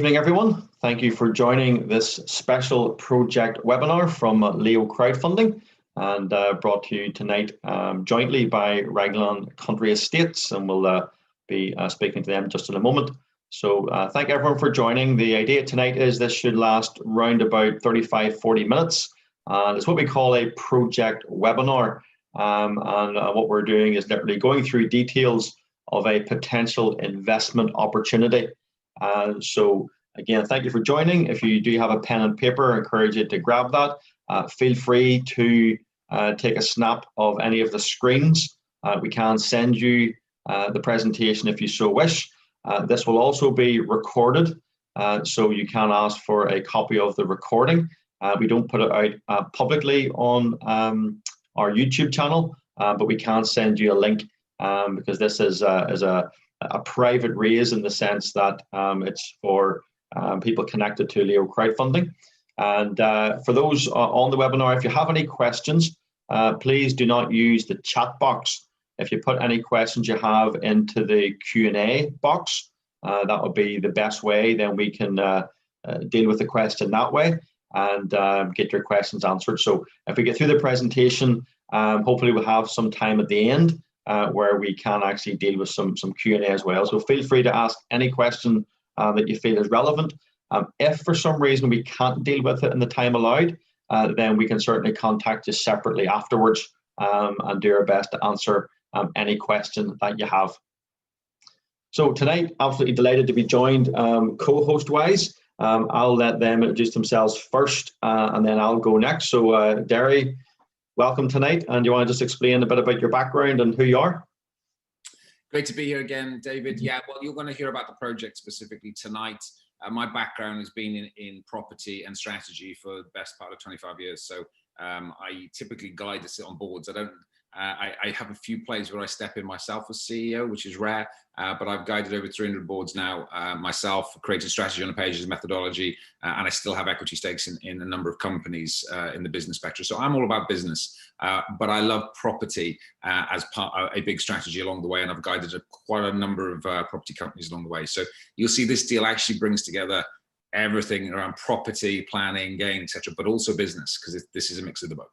evening, everyone. Thank you for joining this special project webinar from Leo Crowdfunding and brought to you tonight jointly by Raglan Country Estates, and we'll be speaking to them just in a moment. So thank everyone for joining. The idea tonight is this should last round about 35-40 minutes. And it's what we call a project webinar. What we're doing is literally going through details of a potential investment opportunity. So again, thank you for joining. If you do have a pen and paper, I encourage you to grab that. Feel free to take a snap of any of the screens. We can send you the presentation if you so wish. This will also be recorded, so you can ask for a copy of the recording. We don't put it out publicly on our YouTube channel, but we can send you a link because this is a private raise in the sense that it's for people connected to Leo Crowdfunding. And for those on the webinar, if you have any questions, please do not use the chat box. If you put any questions you have into the Q&A box, that would be the best way. Then we can deal with the question that way and get your questions answered. So if we get through the presentation, hopefully we'll have some time at the end where we can actually deal with some Q&A as well. So feel free to ask any question that you feel is relevant. If for some reason we can't deal with it in the time allowed, then we can certainly contact you separately afterwards and do our best to answer any question that you have. So tonight, absolutely delighted to be joined co-host wise. I'll let them introduce themselves first and then I'll go next. So Deri, welcome tonight. And you want to just explain a bit about your background and who you are? Great to be here again, David. Yeah, well, you're going to hear about the project specifically tonight. My background has been in property and strategy for the best part of 25 years. So I typically guide to sit on boards. I have a few plays where I step in myself as CEO, which is rare, but I've guided over 300 boards now myself, created strategy on a page as a methodology, and I still have equity stakes in a number of companies in the business spectrum. So I'm all about business, but I love property as part of a big strategy along the way, and I've guided quite a number of property companies along the way. So you'll see this deal actually brings together everything around property, planning, gain, etc., but also business, because this is a mix of the both.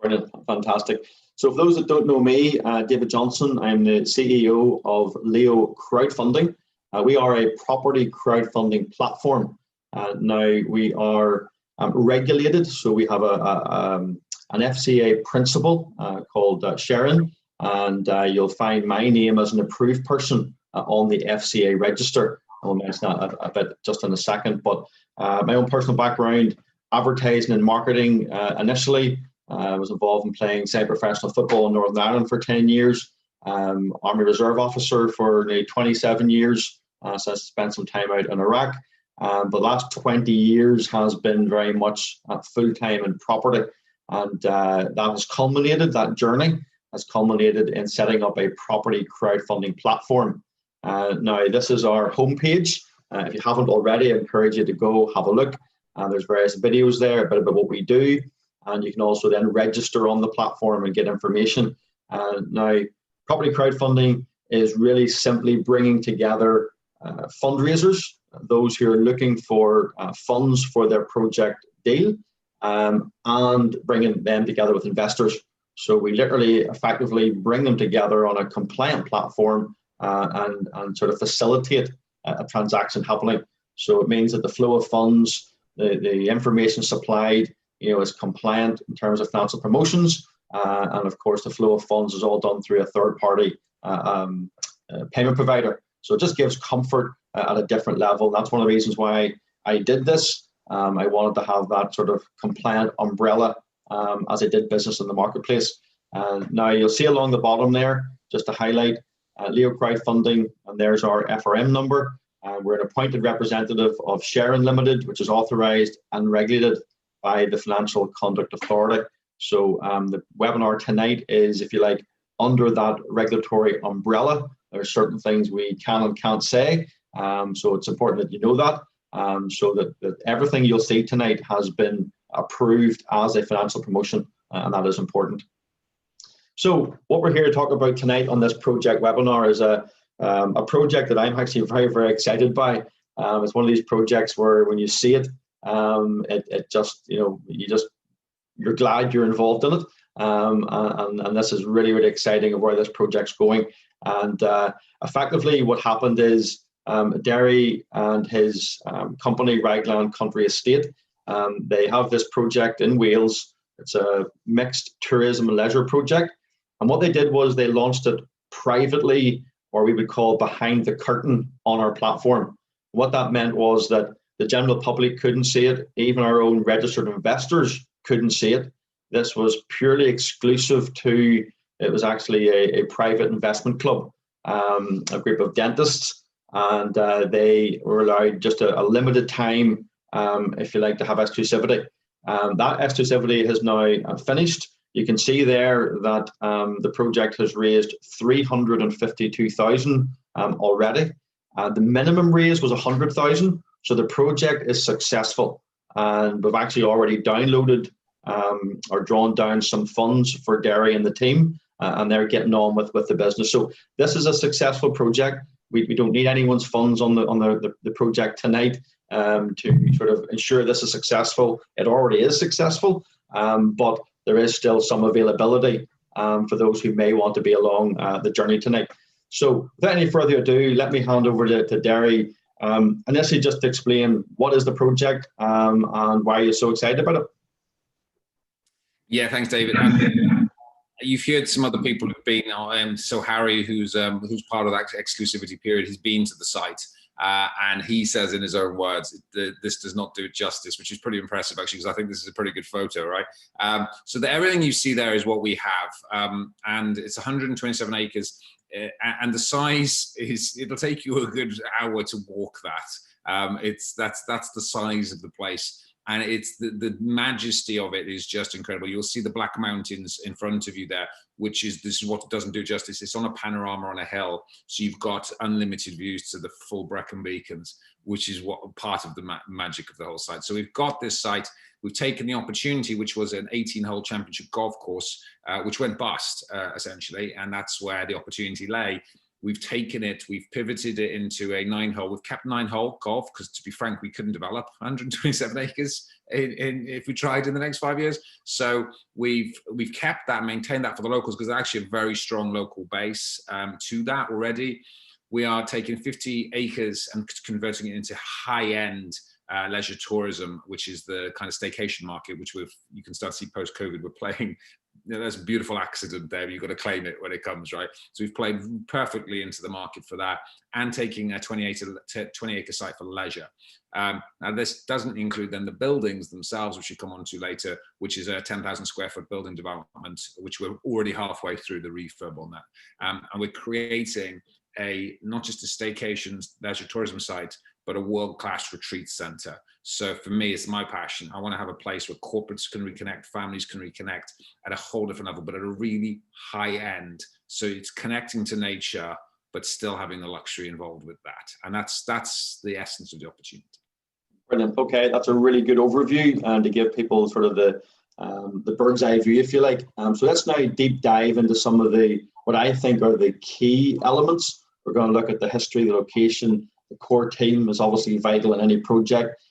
Brilliant, fantastic. So for those that don't know me, David Johnstone, I'm the CEO of Leo Crowdfunding. We are a property crowdfunding platform. Now we are regulated, so we have an FCA principal called Sharon, and you'll find my name as an approved person on the FCA register. I'll mention that a bit just in a second, but my own personal background, advertising and marketing initially. I was involved in playing semi-professional football in Northern Ireland for 10 years, Army Reserve officer for nearly 27 years, so I spent some time out in Iraq. The last 20 years has been very much full-time in property, and that journey has culminated in setting up a property crowdfunding platform. Now, this is our homepage. If you haven't already, I encourage you to go have a look. There's various videos there, a bit about what we do. And you can also then register on the platform and get information. Now, property crowdfunding is really simply bringing together fundraisers, those who are looking for funds for their project deal, and bringing them together with investors. So we literally effectively bring them together on a compliant platform and sort of facilitate a transaction happening. So it means that the flow of funds, the information supplied, is compliant in terms of financial promotions, and of course the flow of funds is all done through a third-party payment provider. So it just gives comfort at a different level. That's one of the reasons why I did this. I wanted to have that sort of compliant umbrella as I did business in the marketplace. Now you'll see along the bottom there, just to highlight, Leo Crowdfunding, and there's our FRM number. We're an appointed representative of Sharon Limited, which is authorised and regulated by the Financial Conduct Authority. So the webinar tonight is, if you like, under that regulatory umbrella. There are certain things we can and can't say. So it's important that you know that, so that everything you'll see tonight has been approved as a financial promotion, and that is important. So what we're here to talk about tonight on this project webinar is a project that I'm actually very, very excited by. It's one of these projects where when you see it, it just, you're glad you're involved in it. And this is really, really exciting of where this project's going. And effectively what happened is Deri and his company, RAGLAN Country Estate, they have this project in Wales. It's a mixed tourism and leisure project. And what they did was they launched it privately, or we would call behind the curtain, on our platform. What that meant was that the general public couldn't see it. Even our own registered investors couldn't see it. This was purely exclusive to, it was actually a private investment club, a group of dentists, and they were allowed just a limited time, if you like, to have exclusivity. That exclusivity has now finished. You can see there that the project has raised 352,000 already. The minimum raise was 100,000, so the project is successful, and we've actually already downloaded or drawn down some funds for Deri and the team, and they're getting on with the business. So this is a successful project. We don't need anyone's funds on the project tonight to sort of ensure this is successful. It already is successful, but there is still some availability for those who may want to be along the journey tonight. So without any further ado, let me hand over to Deri, initially just to explain what is the project and why you're so excited about it. Yeah, thanks, David. You've heard some other people who've been, so Harry, who's part of that exclusivity period, he's been to the site, and he says in his own words, this does not do it justice, which is pretty impressive actually, because I think this is a pretty good photo, right? So everything you see there is what we have, and it's 127 acres, and the size is, it'll take you a good hour to walk that. That's the size of the place. And it's the majesty of it is just incredible. You'll see the Black Mountains in front of you there, this is what it doesn't do justice. It's on a panorama on a hill. So you've got unlimited views to the full Brecon Beacons, which is what part of the magic of the whole site. So we've got this site. We've taken the opportunity, which was an 18-hole championship golf course, which went bust, essentially. And that's where the opportunity lay. We've taken it, we've pivoted it into a 9-hole. We've kept 9-hole golf because, to be frank, we couldn't develop 127 acres if we tried in the next 5 years. So we've kept that, maintained that for the locals, because there's actually a very strong local base to that already. We are taking 50 acres and converting it into high-end leisure tourism, which is the kind of staycation market, which you can start to see post-COVID. We're playing. There's a beautiful accident there. You've got to claim it when it comes, right? So we've played perfectly into the market for that, and taking a 20-acre site for leisure. Now this doesn't include then the buildings themselves, which we come on to later, which is a 10,000 square foot building development, which we're already halfway through the refurb on that. And we're creating not just a staycation leisure tourism site, but a world-class retreat center. So for me, it's my passion. I want to have a place where corporates can reconnect, families can reconnect at a whole different level, but at a really high end. So it's connecting to nature, but still having the luxury involved with that. And that's the essence of the opportunity. Brilliant. Okay, that's a really good overview, and to give people sort of the bird's eye view, if you like. So let's now deep dive into some of what I think are the key elements. We're going to look at the history, the location. The core team is obviously vital in any project.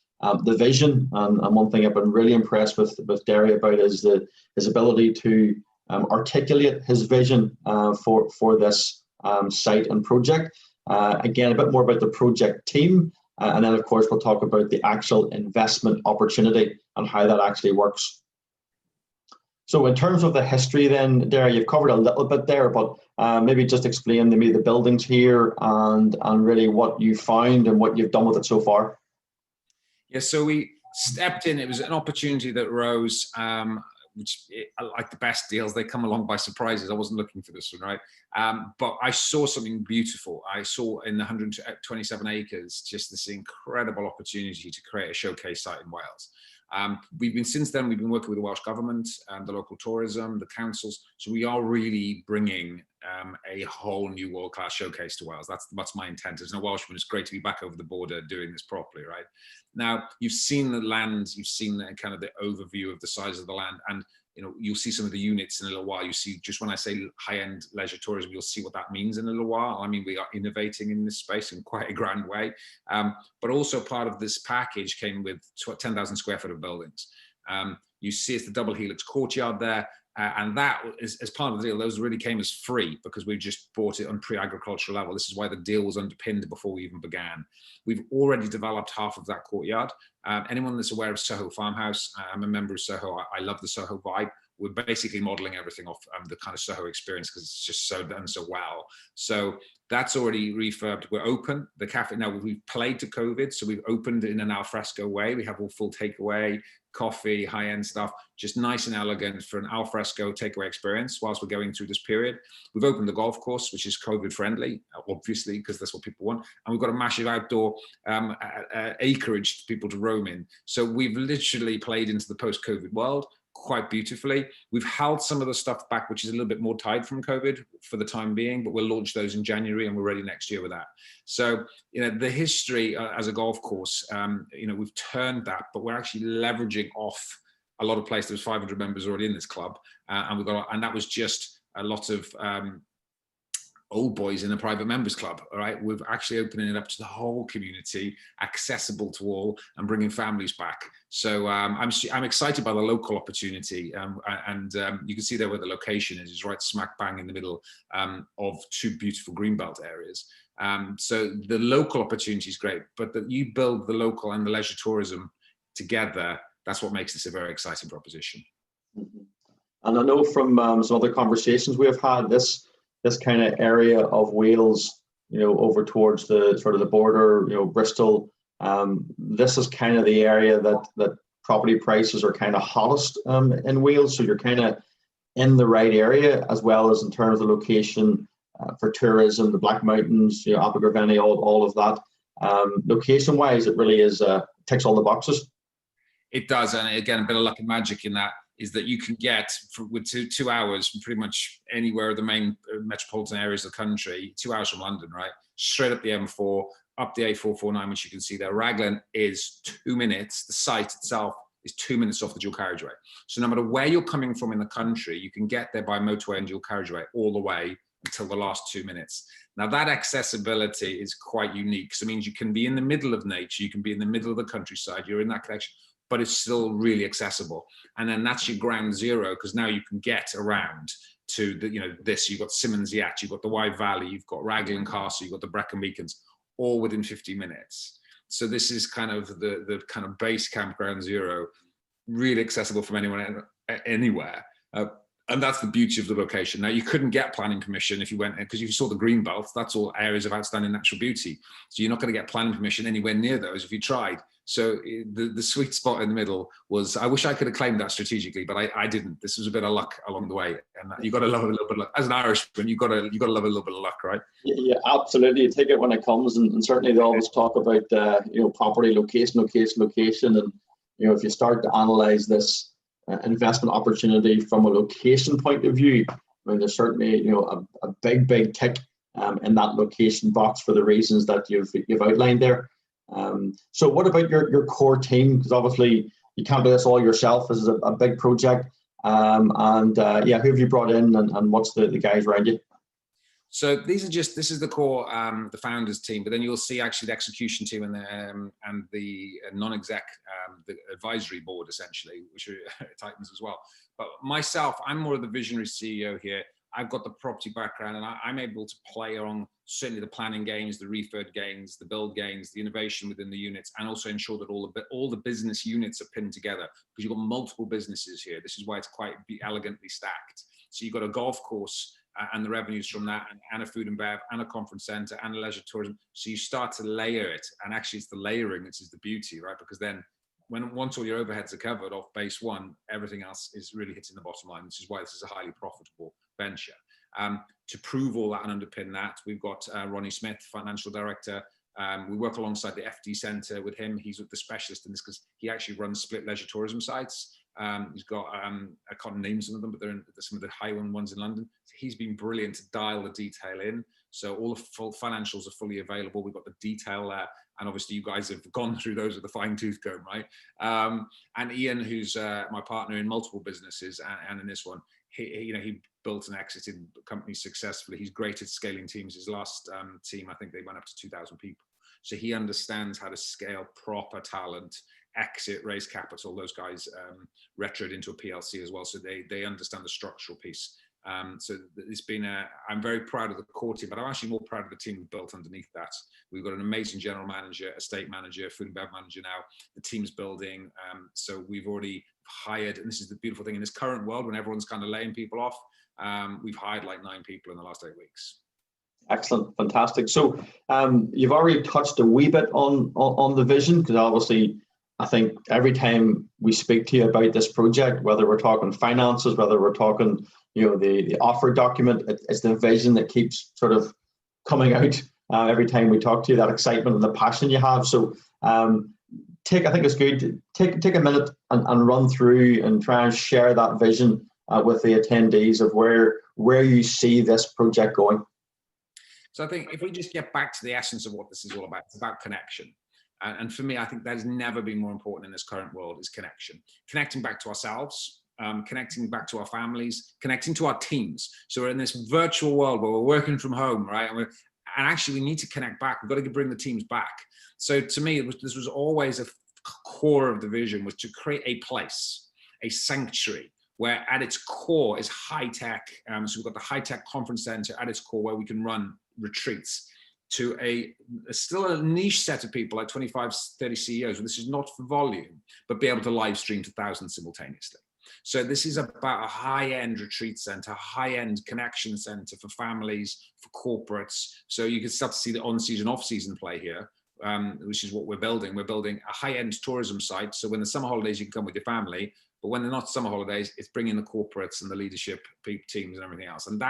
The vision, and one thing I've been really impressed with Deri about is his ability to articulate his vision for this site and project. Again, a bit more about the project team, and then of course we'll talk about the actual investment opportunity and how that actually works. So in terms of the history then, Deri, you've covered a little bit there, but maybe just explain to me the buildings here and really what you found and what you've done with it so far. Yeah, so we stepped in. It was an opportunity that rose, which like the best deals, they come along by surprises. I wasn't looking for this one, right? But I saw something beautiful. I saw in the 127 acres, just this incredible opportunity to create a showcase site in Wales. Since then, we've been working with the Welsh government and the local tourism, the councils. So we are really bringing a whole new world-class showcase to Wales. That's my intent. As a Welshman, it's great to be back over the border doing this properly, right? Now, you've seen the land, you've seen the kind of the overview of the size of the land, and you'll see some of the units in a little while. You see, just when I say high-end leisure tourism, you'll see what that means in a little while. I mean, we are innovating in this space in quite a grand way. But also part of this package came with 10,000 square foot of buildings. You see it's the double helix courtyard there. And that is as part of the deal. Those really came as free because we just bought it on pre-agricultural level. This is why the deal was underpinned before we even began. We've already developed half of that courtyard. Anyone that's aware of Soho Farmhouse, I'm a member of Soho. I love the Soho vibe. We're basically modeling everything off the kind of Soho experience because it's just so done so well. So that's already refurbed. We're open. The cafe, now we've played to COVID, so we've opened in an alfresco way. We have all full takeaway, coffee, high-end stuff, just nice and elegant for an alfresco takeaway experience whilst we're going through this period. We've opened the golf course, which is COVID friendly, obviously, because that's what people want. And we've got a massive outdoor acreage for people to roam in. So we've literally played into the post-COVID world quite beautifully. We've held some of the stuff back, which is a little bit more tied from COVID for the time being, but we'll launch those in January and we're ready next year with that. So, the history as a golf course, we've turned that, but we're actually leveraging off a lot of places. There's 500 members already in this club, and that was just a lot of old boys in a private members club. All right, we're actually opening it up to the whole community, accessible to all, and bringing families back. So I'm excited by the local opportunity, and you can see there where the location is. It's right smack bang in the middle of two beautiful greenbelt areas. So the local opportunity is great, but that you build the local and the leisure tourism together, that's what makes this a very exciting proposition. Mm-hmm. And I know from some other conversations we have had, this kind of area of Wales, over towards the sort of the border, Bristol, this is kind of the area that property prices are kind of hottest in Wales. So you're kind of in the right area, as well as in terms of location for tourism, the Black Mountains, Abergavenny, all of that. Location wise, it really is ticks all the boxes. It does, and again, a bit of luck and magic in that is that you can get with two hours from pretty much anywhere of the main metropolitan areas of the country, 2 hours from London, right? Straight up the M4, up the A449, which you can see there. Raglan is 2 minutes. The site itself is 2 minutes off the dual carriageway. So no matter where you're coming from in the country, you can get there by motorway and dual carriageway all the way until the last 2 minutes. Now that accessibility is quite unique. So it means you can be in the middle of nature, you can be in the middle of the countryside, you're in that connection, but it's still really accessible. And then that's your ground zero, because now you can get around to the, you've got Simmons Yacht, you've got the Wye Valley, you've got Raglan Castle, you've got the Brecon Beacons, all within 50 minutes. So this is kind of the kind of base camp ground zero, really accessible from anyone anywhere. And that's the beauty of the location. Now, you couldn't get planning permission if you went, because you saw the green belts, that's all areas of outstanding natural beauty. So you're not going to get planning permission anywhere near those if you tried. So the sweet spot in the middle was, I wish I could have claimed that strategically, but I didn't. This was a bit of luck along the way. And you got to love a little bit of luck. As an Irishman, you got to love a little bit of luck, right? Yeah, absolutely. You take it when it comes. And certainly they always talk about, property location. And, if you start to analyze this investment opportunity from a location point of view, I mean, there's certainly, a big tick in that location box for the reasons that you've outlined there. So what about your core team? Because obviously you can't do this all yourself. This is a big project. Who have you brought in, and what's the guys around you? So this is the core, the founders team, but then you'll see actually the execution team and the non-exec, the advisory board essentially, which are Titans as well. But myself, I'm more of the visionary CEO here. I've got the property background, and I'm able to play on certainly the planning games, the refurb games, the build games, the innovation within the units, and also ensure that all the business units are pinned together, because you've got multiple businesses here. This is why it's quite elegantly stacked. So you've got a golf course and the revenues from that, and a food and bev, and a conference center, and a leisure tourism. So you start to layer it, and actually it's the layering which is the beauty, right? Because then once all your overheads are covered off base one, everything else is really hitting the bottom line, which is why this is a highly profitable venture. To prove all that and underpin that, we've got Ronnie Smith, financial director. We work alongside the FD Centre with him. He's the specialist in this because he actually runs split leisure tourism sites. He's got, I can't name some of them, but they're some of the high ones in London. He's been brilliant to dial the detail in. So all the full financials are fully available. We've got the detail there. And obviously you guys have gone through those with a fine tooth comb, right? And Ian, who's my partner in multiple businesses and in this one, he built and exited companies successfully. He's great at scaling teams. His last team, I think they went up to 2,000 people. So he understands how to scale proper talent, exit, raise capital. Those guys retroed into a PLC as well. So they understand the structural piece. So it's been I'm very proud of the core team, but I'm actually more proud of the team we've built underneath that. We've got an amazing general manager, estate manager, food and bev manager now. The team's building. So we've already hired, and this is the beautiful thing in this current world when everyone's kind of laying people off, we've hired like 9 people in the last 8 weeks. Excellent, fantastic. So you've already touched a wee bit on the vision, because obviously I think every time we speak to you about this project, whether we're talking finances, whether we're talking, the offer document, it's the vision that keeps sort of coming out every time we talk to you, that excitement and the passion you have. So I think it's good to take a minute and run through and try and share that vision with the attendees of where you see this project going. So I think if we just get back to the essence of what this is all about, it's about connection. And for me, I think that has never been more important in this current world, is connection. Connecting back to ourselves, connecting back to our families, connecting to our teams. So we're in this virtual world where we're working from home, right? And actually we need to connect back. We've got to bring the teams back. So to me, this was always a core of the vision, was to create a place, a sanctuary, where at its core is high tech. So we've got the high tech conference center at its core, where we can run retreats to still a niche set of people, like 25, 30 CEOs. This is not for volume, but be able to live stream to thousands simultaneously. So this is about a high-end retreat center, high-end connection center for families, for corporates. So you can start to see the on-season, off-season play here, which is what we're building. We're building a high-end tourism site. So when the summer holidays, you can come with your family. But when they're not summer holidays, it's bringing the corporates and the leadership teams and everything else. And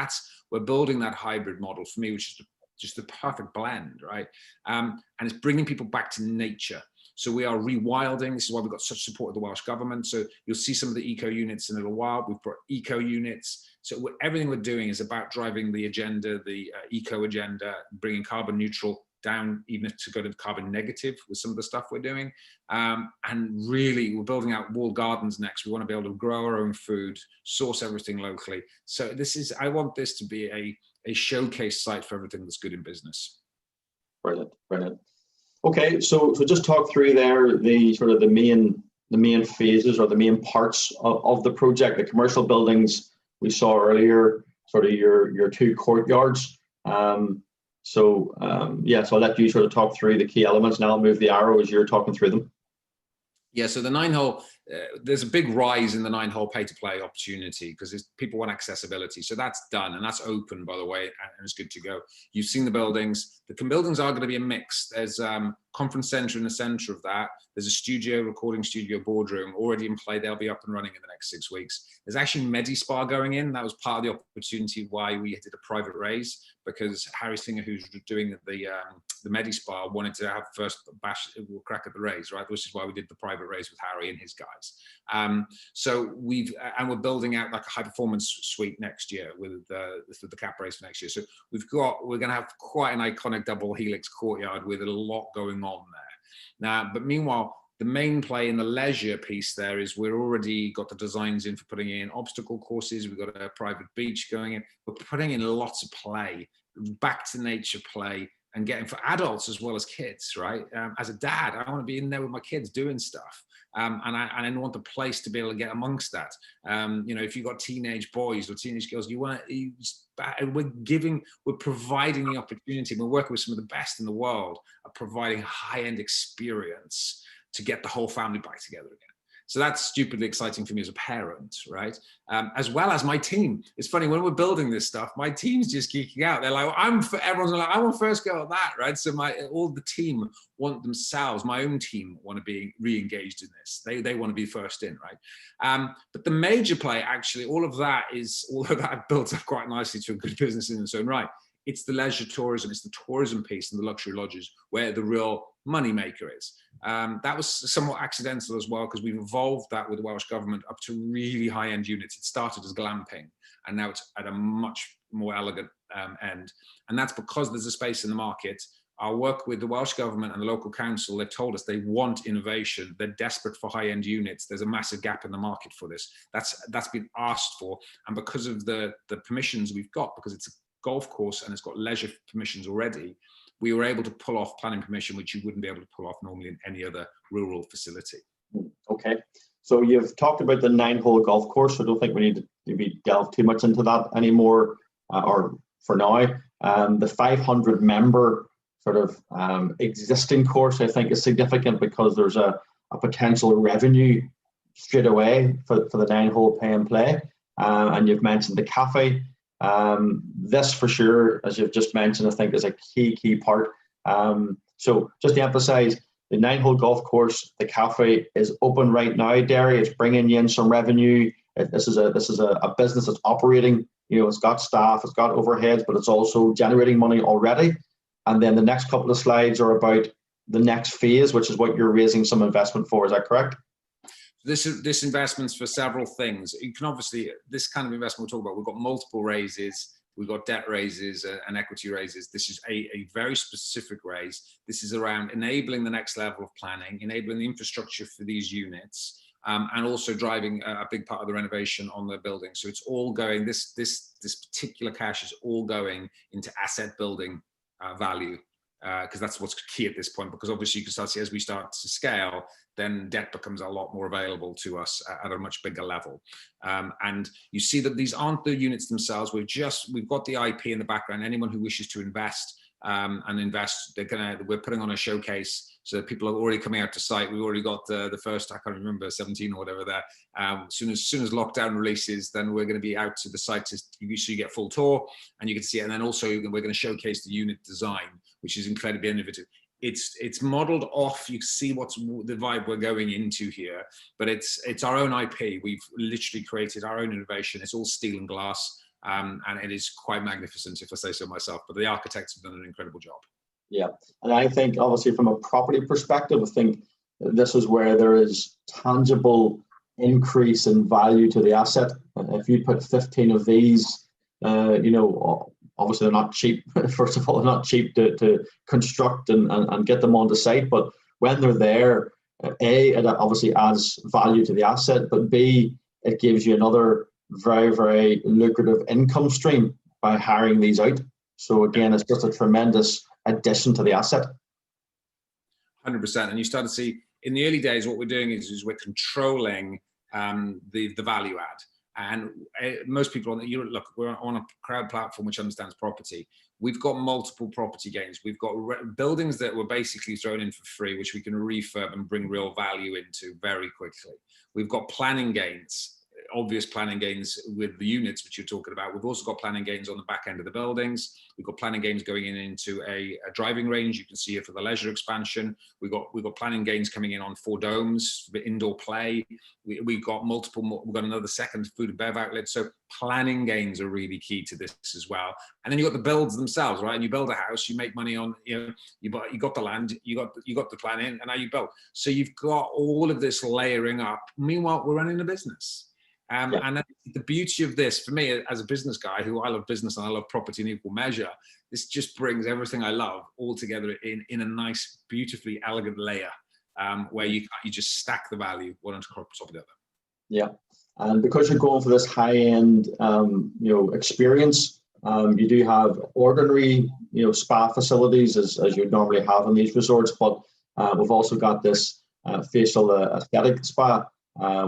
we're building that hybrid model for me, which is just the perfect blend, right? And it's bringing people back to nature. So we are rewilding. This is why we've got such support of the Welsh government. So you'll see some of the eco units in a little while. We've brought eco units. So everything we're doing is about driving the agenda, the eco agenda, bringing carbon neutral down, even to go to carbon negative with some of the stuff we're doing. And really, we're building out walled gardens next. We want to be able to grow our own food, source everything locally. So I want this to be a showcase site for everything that's good in business. Brilliant, brilliant. Okay, so just talk through there the main phases or the main parts of the project. The commercial buildings we saw earlier, sort of your 2 courtyards. So I'll let you sort of talk through the key elements, and I'll move the arrow as you're talking through them. Yeah, so the 9-hole, there's a big rise in the 9-hole pay-to-play opportunity, because people want accessibility. So that's done, and that's open, by the way, and it's good to go. You've seen the buildings. The buildings are going to be a mix. There's conference center in the center of that. There's a studio, recording studio, boardroom already in play. They'll be up and running in the next 6 weeks. There's actually Medi-Spa going in. That was part of the opportunity why we did a private raise, because Harry Singer, who's doing the Medi-Spa, wanted to have first crack at the raise, right? Which is why we did the private raise with Harry and his guys. So we're building out like a high performance suite next year with the cap raise for next year. So we're going to have quite an iconic double helix courtyard with a lot going on there. Now, but meanwhile, the main play in the leisure piece there is we're already got the designs in for putting in obstacle courses. We've got a private beach going in. We're putting in lots of play, back to nature play, and getting for adults as well as kids, right? As a dad, I want to be in there with my kids doing stuff. And I want the place to be able to get amongst that. If you've got teenage boys or teenage girls, we're providing the opportunity. We're working with some of the best in the world of providing a high-end experience to get the whole family back together again. So that's stupidly exciting for me as a parent, right? As well as my team. It's funny, when we're building this stuff, my team's just geeking out. They're like, everyone's like, I want first go at that, right? So all the team want themselves, my own team want to be re-engaged in this. They want to be first in, right? But the major play, actually, all of that is, although that builds up quite nicely to a good business in its own right, It's the leisure tourism, it's the tourism piece and the luxury lodges where the real money maker is. That was somewhat accidental as well, because we've evolved that with the Welsh government up to really high-end units. It started as glamping, and now it's at a much more elegant end. And that's because there's a space in the market. Our work with the Welsh government and the local council, they've told us they want innovation. They're desperate for high-end units. There's a massive gap in the market for this. That's been asked for. And because of the permissions we've got, because it's a golf course and it's got leisure permissions already, we were able to pull off planning permission, which you wouldn't be able to pull off normally in any other rural facility. Okay. So you've talked about the 9-hole golf course. I don't think we need to maybe delve too much into that anymore, or for now. The 500 member sort of existing course, I think, is significant because there's a potential revenue straight away for the 9-hole pay and play. And you've mentioned the cafe. This for sure, as you've just mentioned, I think is a key part. So just to emphasize, the 9-hole golf course, the cafe is open right now, Deri. It's bringing in some revenue. This is a business that's operating. You know, it's got staff, it's got overheads, but it's also generating money already. And then the next couple of slides are about the next phase, which is what you're raising some investment for. Is that correct? This investment's for several things. You can obviously, this kind of investment we'll talk about, we've got multiple raises, we've got debt raises and equity raises. This is a very specific raise. This is around enabling the next level of planning, enabling the infrastructure for these units, and also driving a big part of the renovation on the building. So it's all going, this particular cash is all going into asset building value, because that's what's key at this point, because obviously you can start to see as we start to scale, then debt becomes a lot more available to us at a much bigger level. And you see that these aren't the units themselves. We've got the IP in the background. Anyone who wishes to invest and invest, we're putting on a showcase, so that people are already coming out to site. We've already got the first, I can't remember, 17 or whatever there. As soon as lockdown releases, then we're going to be out to the site so you get full tour and you can see it. And then also we're going to showcase the unit design, which is incredibly innovative. It's modeled off, you see what's the vibe we're going into here, but it's our own IP. We've literally created our own innovation. It's all steel and glass, and it is quite magnificent, if I say so myself, but the architects have done an incredible job. Yeah, and I think obviously from a property perspective, I think this is where there is tangible increase in value to the asset. If you put 15 of these, you know, obviously they're not cheap. First of all, they're not cheap to construct and get them onto site, but when they're there, A, it obviously adds value to the asset, but B, it gives you another very, very lucrative income stream by hiring these out. So again, it's just a tremendous addition to the asset. 100%. And you start to see in the early days, what we're doing is we're controlling the value add. And most people look, we're on a crowd platform which understands property. We've got multiple property gains. We've got buildings that were basically thrown in for free, which we can refurb and bring real value into very quickly. We've got planning gains, obvious planning gains with the units which you're talking about. We've also got planning gains on the back end of the buildings. We've got planning gains going into a driving range. You can see it for the leisure expansion. We've got planning gains coming in on 4 domes for indoor play. We've got multiple more. We've got another second food and bev outlet. So planning gains are really key to this as well. And then you've got the builds themselves, right? And you build a house, you make money on, you got the land, you got the planning, and now you build. So you've got all of this layering up. Meanwhile, we're running a business. And the beauty of this, for me, as a business guy I love business and I love property in equal measure, this just brings everything I love all together in a nice, beautifully elegant layer, where you just stack the value one on top of the other. Yeah, and because you're going for this high-end, experience, you do have ordinary, spa facilities as you'd normally have in these resorts, but we've also got this facial aesthetic spa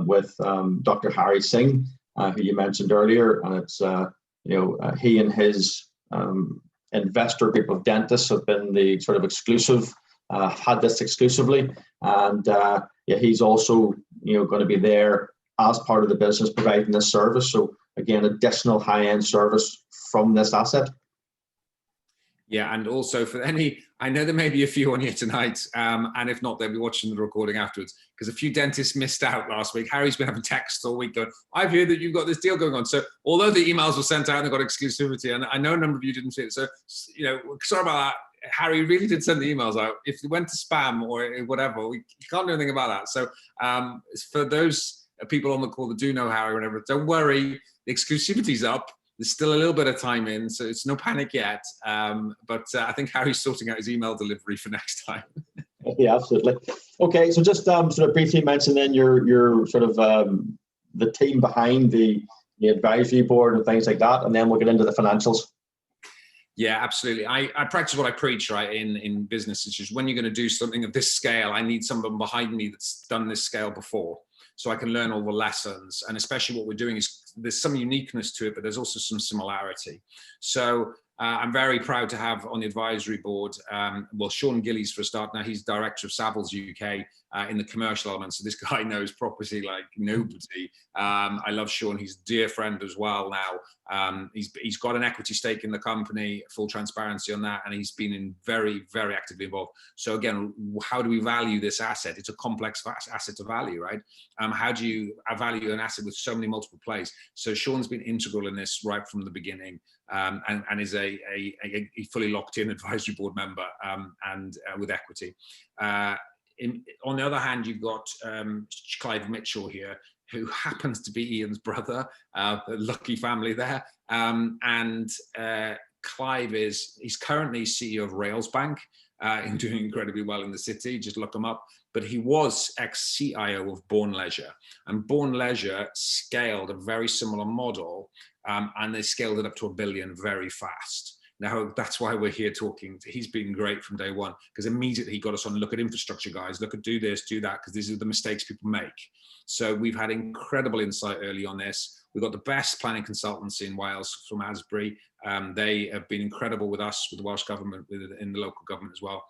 with Dr. Harry Singh, who you mentioned earlier, and it's he and his investor group of dentists have been the sort of exclusive, had this exclusively, and he's also going to be there as part of the business providing this service. So again, additional high-end service from this asset. Yeah, and also for any, I know there may be a few on here tonight, and if not, they'll be watching the recording afterwards, because a few dentists missed out last week. Harry's been having texts all week going, I've heard that you've got this deal going on. So although the emails were sent out and they got exclusivity, and I know a number of you didn't see it, so, you know, sorry about that. Harry really did send the emails out. If it went to spam or whatever, we can't do anything about that. So for those people on the call that do know Harry or whatever, don't worry, the exclusivity's up. There's still a little bit of time in, so it's no panic yet. But I think Harry's sorting out his email delivery for next time. Yeah, absolutely. Okay, so just sort of briefly mention then your sort of the team behind the advisory board and things like that, and then we'll get into the financials. Yeah, absolutely. I practice what I preach, right, in business. It's just when you're going to do something of this scale, I need someone behind me that's done this scale before, so I can learn all the lessons. And especially what we're doing is there's some uniqueness to it, but there's also some similarity. So I'm very proud to have on the advisory board, well, Sean Gillies for a start. Now he's director of Savills UK in the commercial element. So this guy knows property like nobody. I love Sean. He's a dear friend as well now. He's got an equity stake in the company, full transparency on that. And he's been very, very actively involved. So again, how do we value this asset? It's a complex asset to value, right? How do you value an asset with so many multiple plays? So Sean's been integral in this right from the beginning. And is a fully locked in advisory board member and with equity. On the other hand, you've got Clive Mitchell here, who happens to be Ian's brother, a lucky family there. Clive he's currently CEO of Rails Bank, and doing incredibly well in the city. Just look him up. But he was ex-CIO of Born Leisure, and Born Leisure scaled a very similar model, and they scaled it up to $1 billion very fast. Now, that's why we're here talking. He's been great from day one, because immediately he got us on, look at infrastructure, guys, look at do this, do that, because these are the mistakes people make. So we've had incredible insight early on this. We've got the best planning consultancy in Wales from Asbury. They have been incredible with us, with the Welsh government, in the local government as well.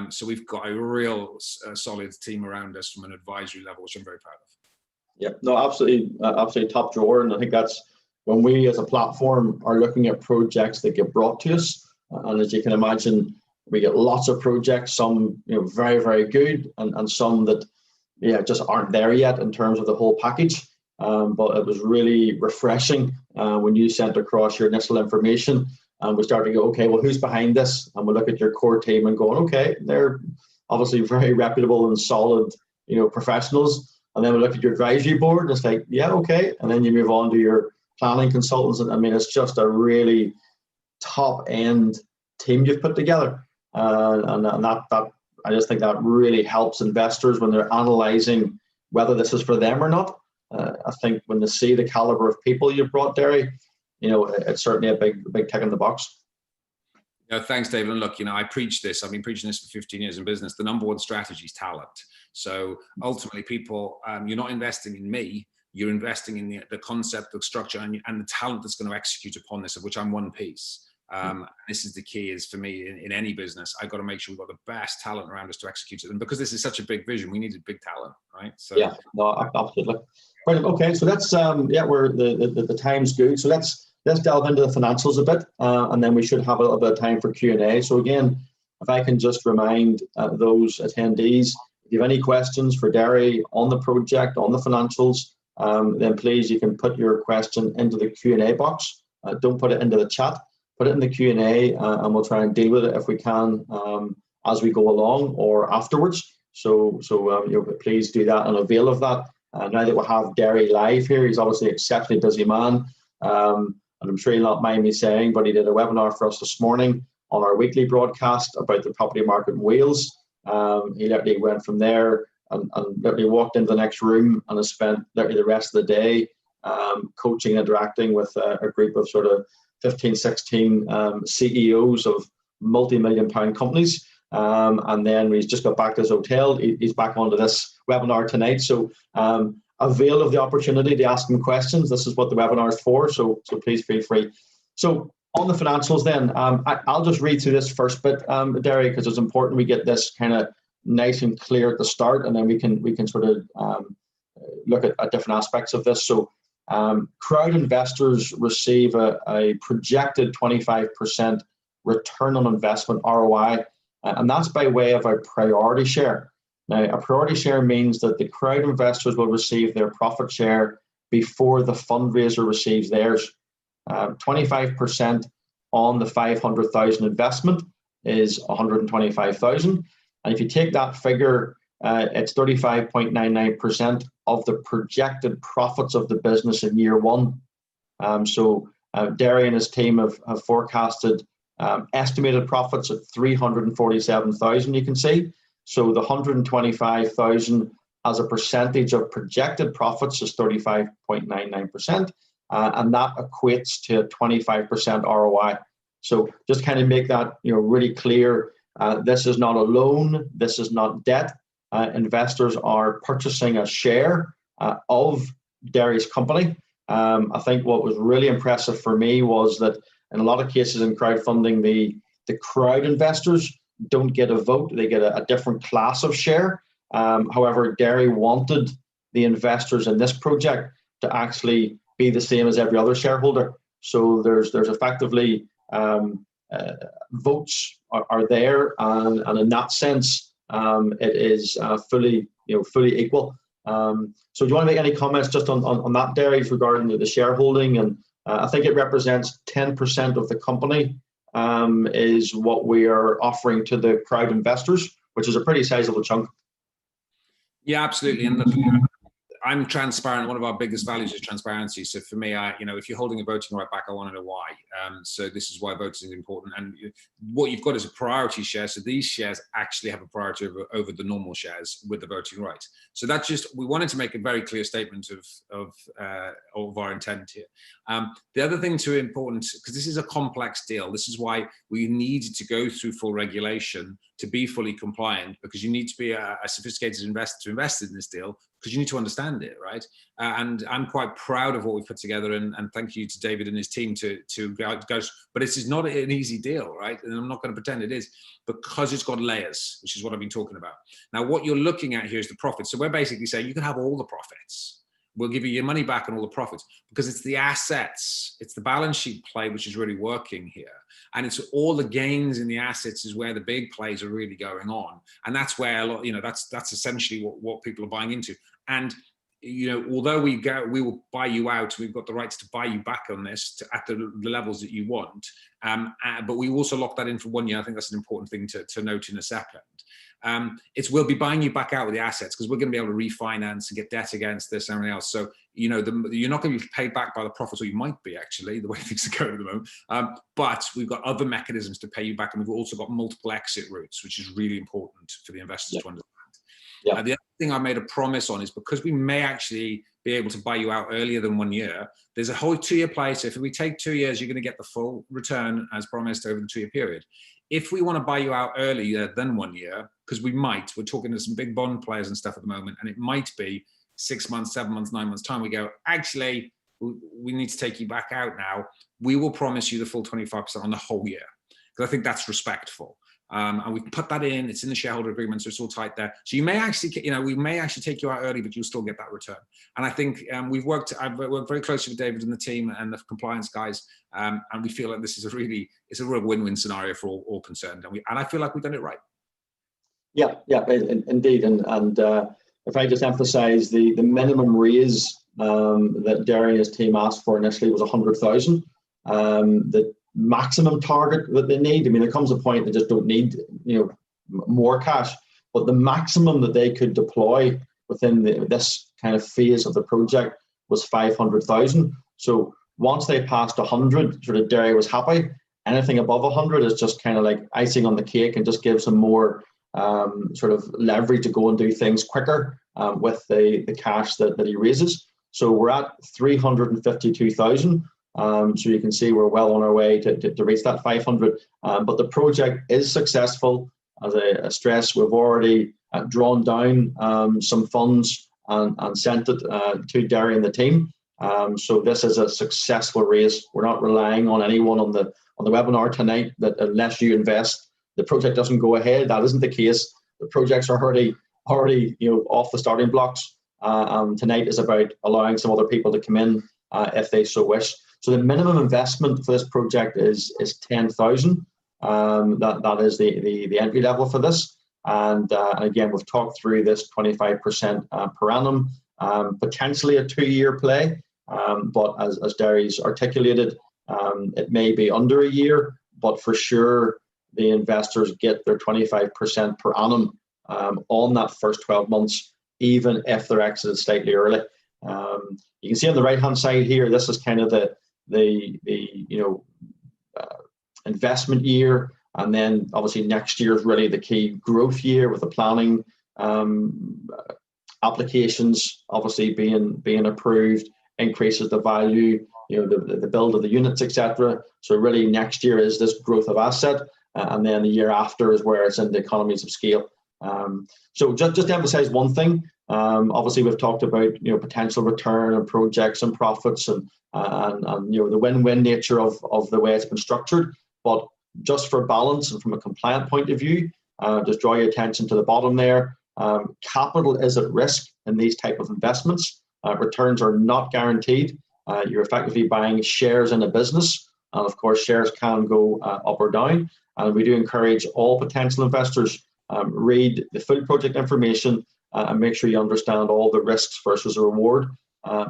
So we've got a real solid team around us from an advisory level, which I'm very proud of. Yeah, no, absolutely top drawer. And I think that's when we as a platform are looking at projects that get brought to us. And as you can imagine, we get lots of projects, some very, very good, and some that just aren't there yet in terms of the whole package. But it was really refreshing when you sent across your initial information, and we started to go, okay, well, who's behind this? And we look at your core team and going, okay, they're obviously very reputable and solid, professionals. And then we look at your advisory board, and it's like, yeah, okay. And then you move on to your planning consultants. And I mean, it's just a really top end team you've put together. And that I just think that really helps investors when they're analyzing whether this is for them or not. I think when they see the caliber of people you've brought, Deri, it's certainly a big tick in the box. Thanks, David. And look, I preach this. I've been preaching this for 15 years in business. The number one strategy is talent. So ultimately, people, you're not investing in me. You're investing in the concept, the structure, and the talent that's going to execute upon this, of which I'm one piece. This is the key, is for me in any business, I've got to make sure we've got the best talent around us to execute it. And because this is such a big vision, we needed big talent, right? So yeah, no, absolutely. Brilliant. Okay, so that's we're the time's good. So let's delve into the financials a bit, and then we should have a little bit of time for Q&A. So again, if I can just remind those attendees, if you have any questions for Deri on the project, on the financials, then please, you can put your question into the Q&A box. Don't put it into the chat. Put it in the Q&A, and we'll try and deal with it if we can as we go along or afterwards. So please do that and avail of that. Now that we have Deri live here, he's obviously an exceptionally busy man. And I'm sure you'll not mind me saying, but he did a webinar for us this morning on our weekly broadcast about the property market in Wales. He literally went from there and literally walked into the next room and has spent literally the rest of the day coaching, interacting with a group of sort of 15, 16 CEOs of multi-million-pound companies. And then he's just got back to his hotel. He's back onto this webinar tonight. So avail of the opportunity to ask him questions. This is what the webinar is for. So please feel free. So on the financials then, I'll just read through this first bit, Deri, because it's important we get this kind of nice and clear at the start, and then we can sort of look at different aspects of this. So crowd investors receive a projected 25% return on investment, ROI, and that's by way of a priority share. Now, a priority share means that the crowd investors will receive their profit share before the fundraiser receives theirs. 25% on the 500,000 investment is 125,000. And if you take that figure, it's 35.99% of the projected profits of the business in year one. So Deri and his team have forecasted estimated profits at 347,000, you can see. So the 125,000 as a percentage of projected profits is 35.99%, and that equates to a 25% ROI. So just kind of make that really clear. This is not a loan. This is not debt. Investors are purchasing a share of Deri's company. I think what was really impressive for me was that in a lot of cases in crowdfunding, the crowd investors don't get a vote. They get a different class of share. However, Deri wanted the investors in this project to actually be the same as every other shareholder. So there's effectively votes are there, and in that sense, it is fully equal. So do you want to make any comments just on that, Deri, regarding the shareholding? And I think it represents 10% of the company is what we are offering to the crowd investors, which is a pretty sizable chunk. Yeah, absolutely. And I'm transparent. One of our biggest values is transparency. So for me, if you're holding a voting right back, I want to know why. So this is why voting is important. And what you've got is a priority share. So these shares actually have a priority over the normal shares with the voting right. So that's we wanted to make a very clear statement of our intent here. The other thing too important, because this is a complex deal, this is why we needed to go through full regulation to be fully compliant, because you need to be a sophisticated investor to invest in this deal, because you need to understand it, right? And I'm quite proud of what we've put together, and thank you to David and his team to go. But this is not an easy deal, right? And I'm not going to pretend it is, because it's got layers, which is what I've been talking about. Now, what you're looking at here is the profits. So we're basically saying you can have all the profits. We'll give you your money back and all the profits, because it's the assets, it's the balance sheet play which is really working here. And it's all the gains in the assets is where the big plays are really going on. And that's where a lot, that's essentially what people are buying into. And although we will buy you out, we've got the rights to buy you back on this at the levels that you want. But we also lock that in for 1 year. I think that's an important thing to note in a second. We'll be buying you back out with the assets, because we're going to be able to refinance and get debt against this and everything else. So, you're not going to be paid back by the profits, or you might be actually, the way things are going at the moment. But we've got other mechanisms to pay you back, and we've also got multiple exit routes, which is really important for the investors to understand. Yeah. The other thing I made a promise on is, because we may actually be able to buy you out earlier than 1 year, there's a whole 2-year play. So if we take 2 years, you're going to get the full return as promised over the 2-year period. If we want to buy you out earlier than 1 year, because we're talking to some big bond players and stuff at the moment, and it might be 6 months, 7 months, 9 months time, we go, actually, we need to take you back out now. We will promise you the full 25% on the whole year, because I think that's respectful. And we put that in, it's in the shareholder agreement, so it's all tight there. So you may actually, we may actually take you out early, but you'll still get that return. And I think I've worked very closely with David and the team and the compliance guys, and we feel like this is a real win-win scenario for all concerned. And I feel like we've done it right. Yeah, indeed. And if I just emphasize the minimum raise that Deri and his team asked for initially was 100,000. The maximum target that they need, there comes a point they just don't need more cash, but the maximum that they could deploy within this kind of phase of the project was 500,000. So once they passed 100, sort of Deri was happy. Anything above 100 is just kind of like icing on the cake, and just gives them more sort of leverage to go and do things quicker with the cash that he raises. So we're at 352,000. So you can see we're well on our way to reach that 500. But the project is successful. As I stress, we've already drawn down some funds and sent it to Deri and the team. So this is a successful raise. We're not relying on anyone on the webinar tonight that unless you invest, the project doesn't go ahead. That isn't the case. The projects are already off the starting blocks. Tonight is about allowing some other people to come in if they so wish. So the minimum investment for this project is 10,000. That is the entry level for this. And again, we've talked through this 25% per annum, potentially a 2-year play. But as Deri's articulated, it may be under a year, but for sure the investors get their 25% per annum on that first 12 months, even if they're exited slightly early. You can see on the right-hand side here, this is kind of the investment year, and then obviously next year is really the key growth year with the planning applications obviously being approved, increases the value, the build of the units, etc. So really next year is this growth of asset, and then the year after is where it's in the economies of scale. So just to emphasize one thing, obviously we've talked about potential return and projects and profits and the win-win nature of the way it's been structured. But just for balance and from a compliant point of view, just draw your attention to the bottom there. Capital is at risk in these type of investments. Returns are not guaranteed. You're effectively buying shares in a business, and of course shares can go up or down. And we do encourage all potential investors read the full project information and make sure you understand all the risks versus a reward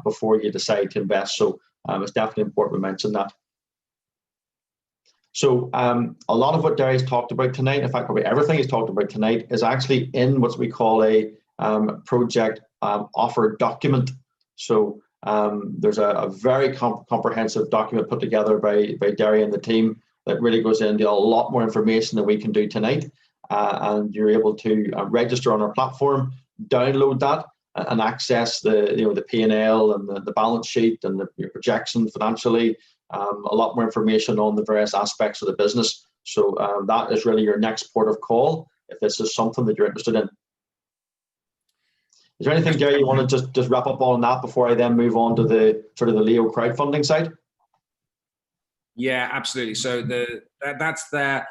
before you decide to invest. So it's definitely important to mention that. So a lot of what Deri's talked about tonight, in fact probably everything he's talked about tonight, is actually in what we call a project offer document. So there's a very comprehensive document put together by Deri and the team that really goes into a lot more information than we can do tonight. And you're able to register on our platform, download that, and access the P&L and the balance sheet and your projection financially. A lot more information on the various aspects of the business. So that is really your next port of call if this is something that you're interested in. Is there anything, Deri, you want to just wrap up on that before I then move on to the sort of the Leo crowdfunding side? Yeah, absolutely. So that's there.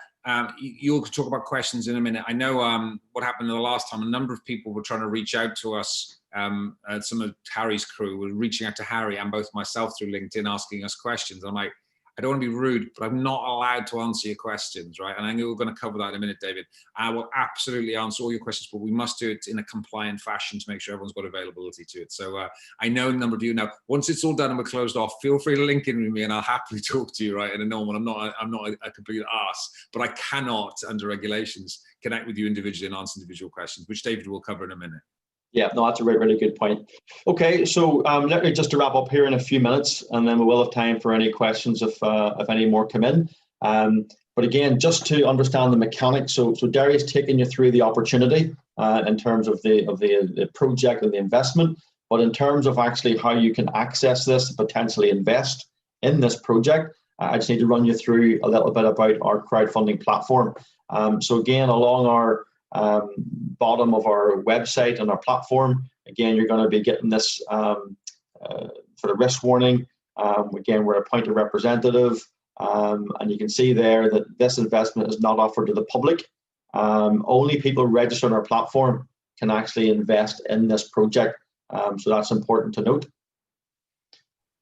You'll talk about questions in a minute. I know what happened the last time. A number of people were trying to reach out to us. Some of Harry's crew were reaching out to Harry and both myself through LinkedIn asking us questions. I'm like, I don't want to be rude, but I'm not allowed to answer your questions, right? And I know we're going to cover that in a minute, David. I will absolutely answer all your questions, but we must do it in a compliant fashion to make sure everyone's got availability to it. So I know a number of you now, once it's all done and we're closed off, feel free to link in with me and I'll happily talk to you, right? In a normal, I'm not a complete arse, but I cannot, under regulations, connect with you individually and answer individual questions, which David will cover in a minute. Yeah, no, that's a really good point. Okay, so let me just to wrap up here in a few minutes, and then we will have time for any questions if any more come in. But again, just to understand the mechanics, so Deri has taken you through the opportunity in terms of the project and the investment, but in terms of actually how you can access this and potentially invest in this project, I just need to run you through a little bit about our crowdfunding platform. So again, along our bottom of our website and our platform, again, you're going to be getting this sort of risk warning. Again, we're appointed representative, and you can see there that this investment is not offered to the public. Only people registered on our platform can actually invest in this project. So that's important to note.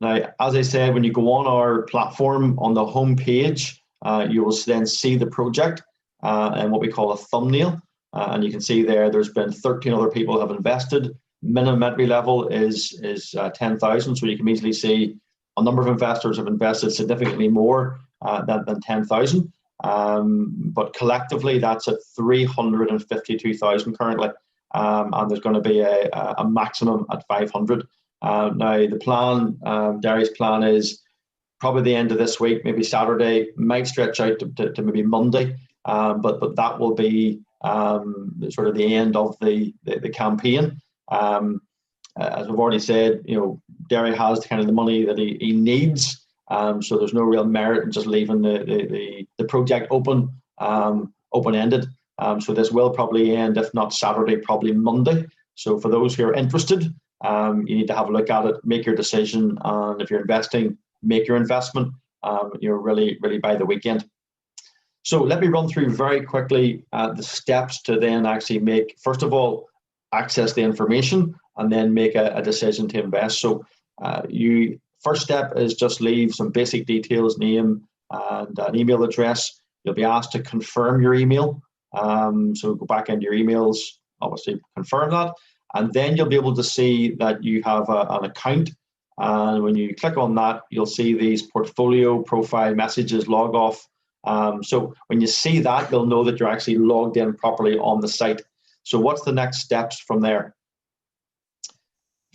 Now, as I said, when you go on our platform on the home page, you will then see the project and what we call a thumbnail. And you can see there's been 13 other people have invested. Minimum entry level is 10,000. So you can easily see a number of investors have invested significantly more than 10,000. But collectively, that's at 352,000 currently. And there's going to be a maximum at 500. Now, the plan, Deri's plan is probably the end of this week, maybe Saturday, might stretch out to maybe Monday. But that will be sort of the end of the campaign. As we've already said, Deri has kind of the money that he needs, so there's no real merit in just leaving the project open-ended. So this will probably end, if not Saturday, probably Monday. So for those who are interested, you need to have a look at it, make your decision, and if you're investing, make your investment. Really by the weekend. So let me run through very quickly the steps to then actually make, first of all, access the information and then make a decision to invest. So first step is just leave some basic details, name and an email address. You'll be asked to confirm your email. So go back into your emails, obviously confirm that, and then you'll be able to see that you have an account. And when you click on that, you'll see these portfolio profile messages, log off. So when you see that, you'll know that you're actually logged in properly on the site. So what's the next steps from there?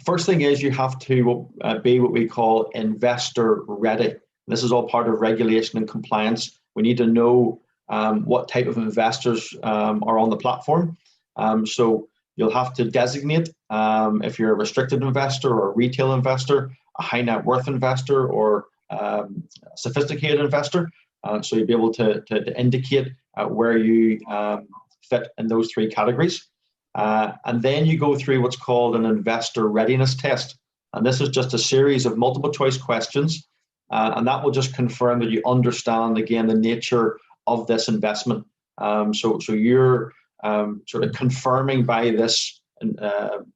First thing is you have to be what we call investor ready. This is all part of regulation and compliance. We need to know what type of investors are on the platform. So you'll have to designate if you're a restricted investor or a retail investor, a high net worth investor, or a sophisticated investor. So you'll be able to indicate where you fit in those three categories. And then you go through what's called an investor readiness test. And this is just a series of multiple choice questions. And that will just confirm that you understand, again, the nature of this investment. So you're sort of confirming by this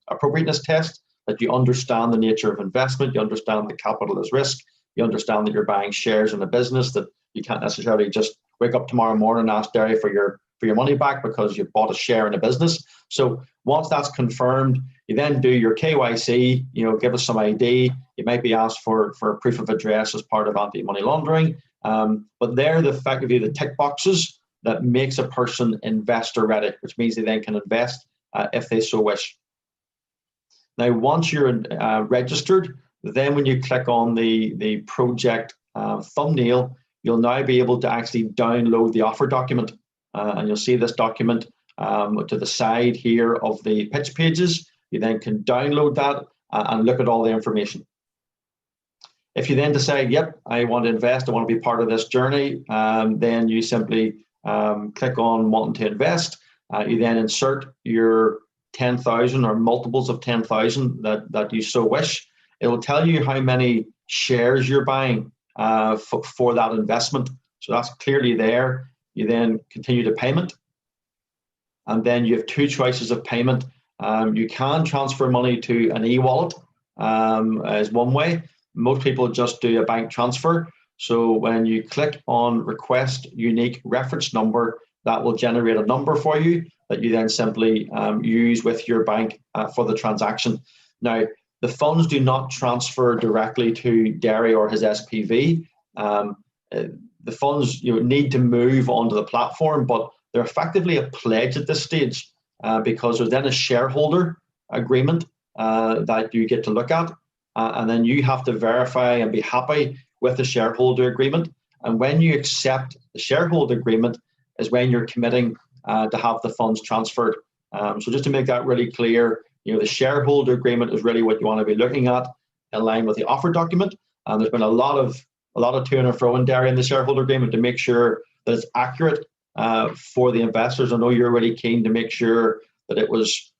appropriateness test that you understand the nature of investment, you understand the capital as risk, you understand that you're buying shares in a business, that you can't necessarily just wake up tomorrow morning and ask Deri for your money back because you bought a share in a business. So once that's confirmed, you then do your KYC, give us some ID. You might be asked for a proof of address as part of anti-money laundering. But they're effectively the tick boxes that makes a person investor ready, which means they then can invest if they so wish. Now, once you're registered, then when you click on the project thumbnail, you'll now be able to actually download the offer document. And you'll see this document to the side here of the pitch pages. You then can download that and look at all the information. If you then decide, yep, I want to invest, I want to be part of this journey, then you simply click on wanting to invest. You then insert your 10,000 or multiples of 10,000 that you so wish. It will tell you how many shares you're buying for that investment. So that's clearly there. You then continue to payment. And then you have two choices of payment. You can transfer money to an e-wallet as one way. Most people just do a bank transfer. So when you click on request unique reference number, that will generate a number for you that you then simply use with your bank for the transaction. Now, the funds do not transfer directly to Deri or his SPV. The funds need to move onto the platform, but they're effectively a pledge at this stage because there's then a shareholder agreement that you get to look at. And then you have to verify and be happy with the shareholder agreement. And when you accept the shareholder agreement is when you're committing to have the funds transferred. So just to make that really clear, the shareholder agreement is really what you want to be looking at in line with the offer document. And there's been a lot of to and fro in Deri in the shareholder agreement to make sure that it's accurate for the investors. I know you're really keen to make sure that it was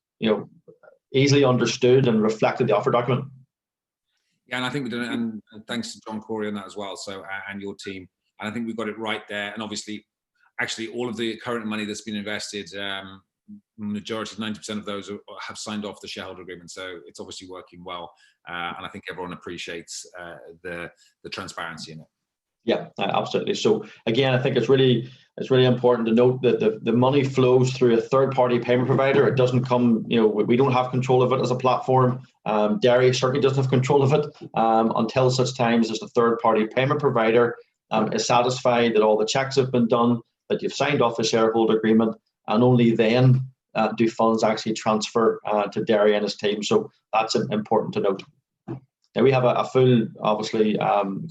easily understood and reflected the offer document. Yeah, and I think we've done it, and thanks to John Corey on that as well, so and your team. And I think we've got it right there. And obviously, actually, all of the current money that's been invested, majority, 90% of those have signed off the shareholder agreement. So it's obviously working well, and I think everyone appreciates the transparency in it. Yeah, absolutely. So again, I think it's really important to note that the money flows through a third-party payment provider. It doesn't come, we don't have control of it as a platform. Deri certainly doesn't have control of it until such times as the third-party payment provider is satisfied that all the checks have been done, that you've signed off the shareholder agreement, and only then do funds actually transfer to Deri and his team. So that's important to note. Now we have a full, obviously,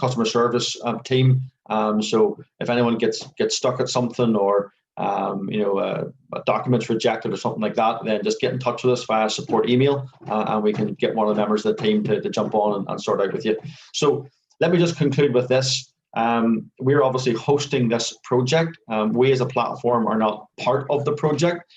customer service team. So if anyone gets stuck at something, or a document's rejected or something like that, then just get in touch with us via support email, and we can get one of the members of the team to jump on and sort out with you. So let me just conclude with this. We're obviously hosting this project. We as a platform are not part of the project.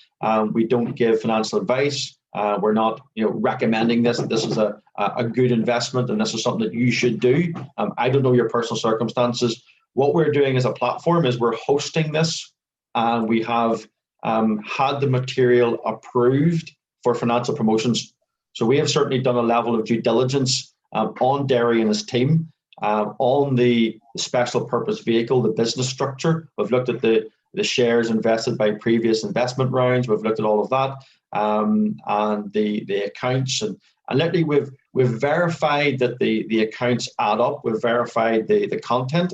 We don't give financial advice. We're not recommending this. This is a good investment, and this is something that you should do. I don't know your personal circumstances. What we're doing as a platform is we're hosting this, and we have had the material approved for financial promotions. So we have certainly done a level of due diligence on Deri and his team. On the special purpose vehicle, the business structure, we've looked at the shares invested by previous investment rounds. We've looked at all of that, and the accounts, and literally we've verified that the accounts add up. We've verified the content.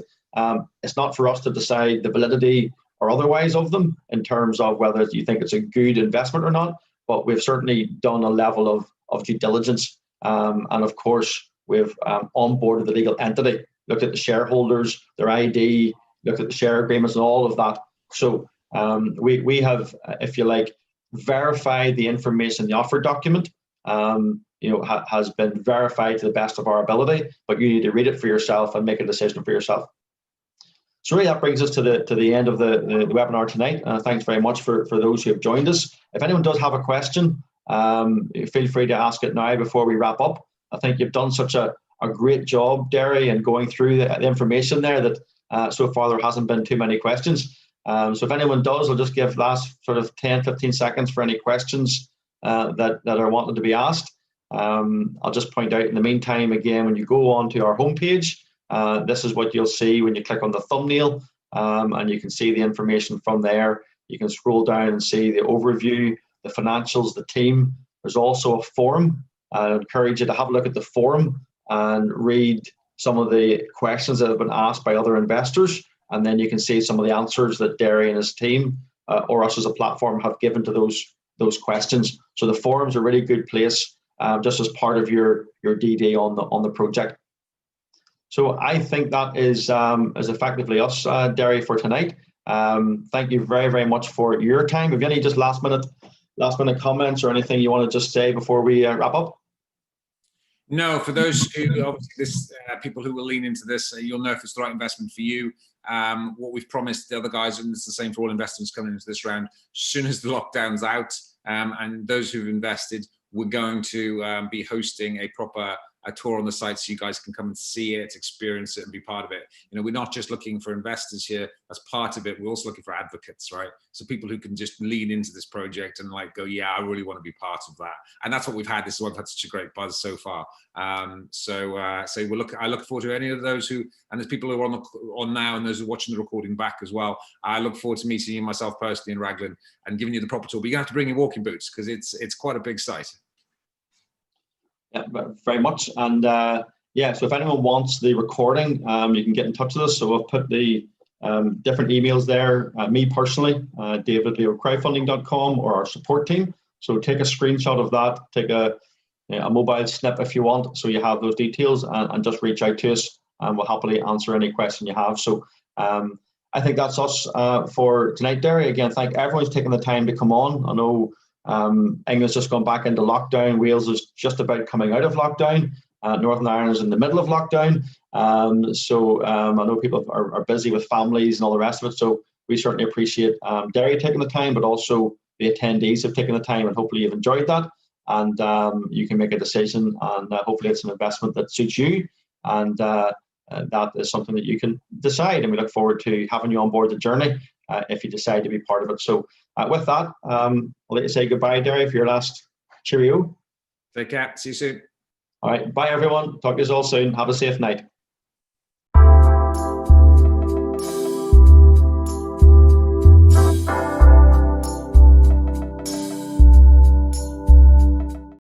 It's not for us to decide the validity or otherwise of them in terms of whether you think it's a good investment or not, but we've certainly done a level of due diligence, and of course we've onboarded the legal entity, looked at the shareholders, their ID, looked at the share agreements and all of that. So we have, if you like, verified the information in the offer document. Has been verified to the best of our ability, but you need to read it for yourself and make a decision for yourself. So really that brings us to the end of the webinar tonight. Thanks very much for those who have joined us. If anyone does have a question, feel free to ask it now before we wrap up. I think you've done such a great job, Deri, in going through the information there that so far there hasn't been too many questions. So if anyone does, I'll just give last sort of 10-15 seconds for any questions that are wanted to be asked. I'll just point out in the meantime, again, when you go onto our homepage, this is what you'll see when you click on the thumbnail, and you can see the information from there. You can scroll down and see the overview, the financials, the team. There's also a forum. I encourage you to have a look at the forum and read some of the questions that have been asked by other investors, and then you can see some of the answers that Deri and his team or us as a platform have given to those questions. So the forum's a really good place, just as part of your DD on the project. So I think that is effectively us, Deri, for tonight. Thank you very, very much for your time. Have you any just last minute comments or anything you want to just say before we wrap up? No, for those who obviously people who will lean into this, you'll know if it's the right investment for you. What we've promised the other guys, and it's the same for all investors coming into this round, as soon as the lockdown's out, and those who've invested, we're going to be hosting a tour on the site so you guys can come and see it, experience it, and be part of it. We're not just looking for investors here as part of it, we're also looking for advocates, right? So people who can just lean into this project and go, yeah, I really want to be part of that. And that's what we've had. This is why we've had such a great buzz so far. I look forward to any of those and there's people who are on now and those who are watching the recording back as well. I look forward to meeting you myself personally in Raglan and giving you the proper tour. But you're gonna have to bring your walking boots because it's quite a big site. Yeah, very much. And yeah, so if anyone wants the recording, you can get in touch with us. So we'll put the different emails there. Me personally, David, LEOcrowdfunding.com, or our support team. So take a screenshot of that, take a mobile snip if you want, so you have those details, and just reach out to us and we'll happily answer any question you have. So I think that's us for tonight, Deri. Again, thank everyone's taking the time to come on. I know England's just gone back into lockdown. Wales is just about coming out of lockdown. Northern Ireland is in the middle of lockdown. So I know people are busy with families and all the rest of it. So we certainly appreciate Deri taking the time, but also the attendees have taken the time, and hopefully you've enjoyed that. And you can make a decision, and hopefully it's an investment that suits you. And that is something that you can decide. And we look forward to having you on board the journey if you decide to be part of it. So with that, I'll let you say goodbye, Deri, for your last cheerio. Take care. See you soon. All right. Bye, everyone. Talk to you all soon. Have a safe night.